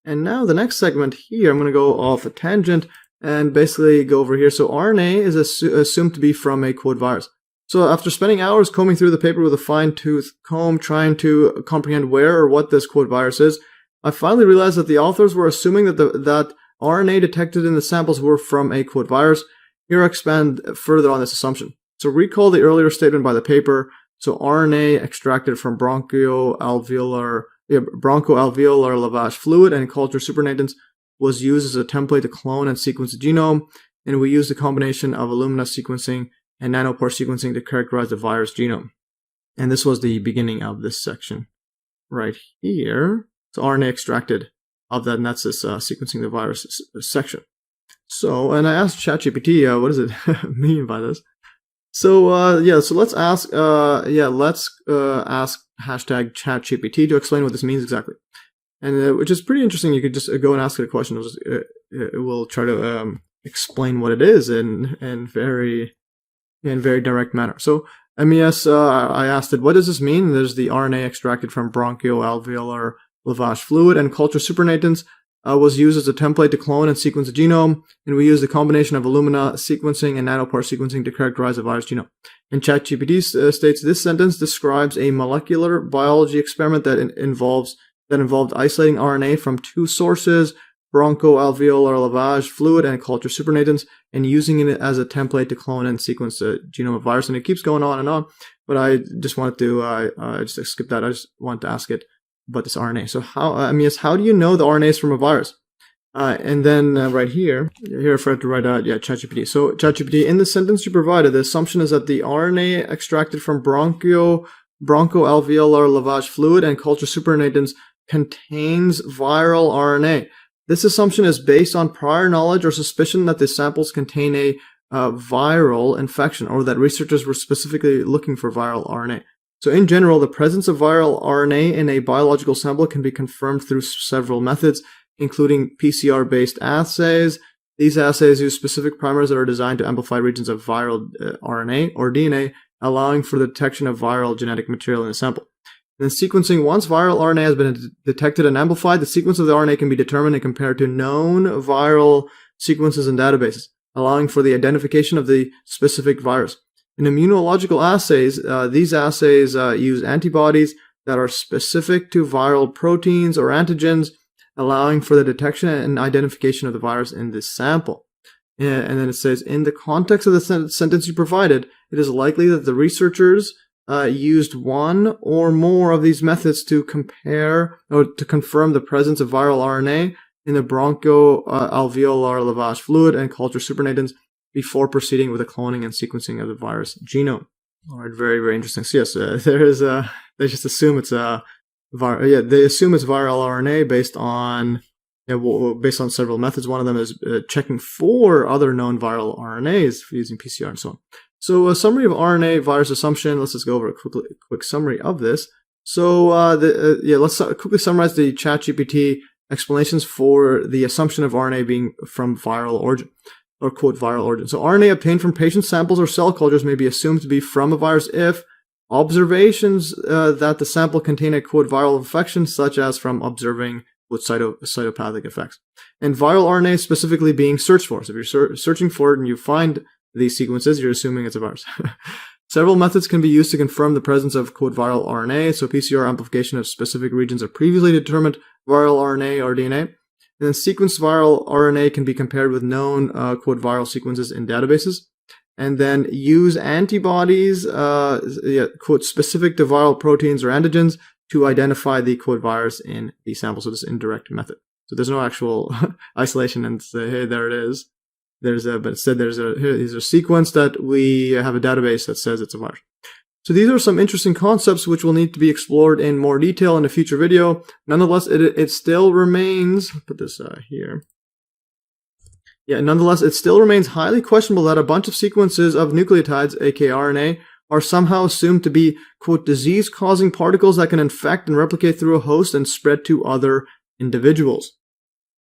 And now the next segment here, I'm going to go off a tangent and basically go over here. So RNA is assumed to be from a quote virus. So after spending hours combing through the paper with a fine-tooth comb, trying to comprehend where or what this quote virus is, I finally realized that the authors were assuming that RNA detected in the samples were from a quote virus. Here I expand further on this assumption. So recall the earlier statement by the paper. So RNA extracted from bronchoalveolar lavage fluid and culture supernatants was used as a template to clone and sequence the genome, and we used a combination of Illumina sequencing and nanopore sequencing to characterize the virus genome. And this was the beginning of this section right here. So RNA extracted of that, and that's this sequencing the virus section. So, and I asked ChatGPT, what does it mean by this? So, so let's ask, ask hashtag ChatGPT to explain what this means exactly. And which is pretty interesting. You could just go and ask it a question. It will try to explain what it is in very direct manner. So MES, I asked it, what does this mean? There's the RNA extracted from bronchoalveolar lavage fluid and culture supernatants was used as a template to clone and sequence the genome, and we used a combination of Illumina sequencing and nanopore sequencing to characterize the virus genome. And ChatGPT states this sentence describes a molecular biology experiment that involved isolating RNA from two sources, bronchoalveolar lavage fluid and culture supernatants, and using it as a template to clone and sequence the genome of virus. And it keeps going on, but I just wanted to, I just skip that. I just wanted to ask it about this RNA. So how do you know the RNA is from a virus? And then right here I forgot to write out, ChatGPT. So ChatGPT, in the sentence you provided, the assumption is that the RNA extracted from bronchoalveolar lavage fluid and culture supernatants contains viral RNA. This assumption is based on prior knowledge or suspicion that the samples contain a viral infection, or that researchers were specifically looking for viral RNA. So in general, the presence of viral RNA in a biological sample can be confirmed through several methods, including PCR-based assays. These assays use specific primers that are designed to amplify regions of viral RNA or DNA, allowing for the detection of viral genetic material in the sample. And then sequencing, once viral RNA has been detected and amplified, the sequence of the RNA can be determined and compared to known viral sequences in databases, allowing for the identification of the specific virus. In immunological assays, these assays use antibodies that are specific to viral proteins or antigens, allowing for the detection and identification of the virus in this sample. And then it says, in the context of the sentence you provided, it is likely that the researchers used one or more of these methods to compare or to confirm the presence of viral RNA in the bronchoalveolar lavage fluid and culture supernatants before proceeding with the cloning and sequencing of the virus genome. All right, very, very interesting. So yes, they just assume it's they assume it's viral RNA based on several methods. One of them is checking for other known viral RNAs using PCR and so on. So a summary of RNA virus assumption. Let's just go over a quick summary of this. So let's quickly summarize the ChatGPT explanations for the assumption of RNA being from viral origin, or quote viral origin. So RNA obtained from patient samples or cell cultures may be assumed to be from a virus if observations that the sample contain a quote viral infection, such as from observing with cytopathic effects, and viral RNA specifically being searched for. So if you're searching for it and you find these sequences, you're assuming it's a virus. Several methods can be used to confirm the presence of quote viral RNA. So PCR amplification of specific regions of previously determined viral RNA or DNA. And then sequenced viral RNA can be compared with known quote viral sequences in databases. And then use antibodies quote specific to viral proteins or antigens to identify the quote virus in the sample. So this indirect method. So there's no actual isolation and say, hey, there it is. But instead there's a sequence that we have a database that says it's a virus. So these are some interesting concepts which will need to be explored in more detail in a future video. Nonetheless, it still remains, put this here. Nonetheless, it still remains highly questionable that a bunch of sequences of nucleotides, aka RNA, are somehow assumed to be, quote, disease-causing particles that can infect and replicate through a host and spread to other individuals.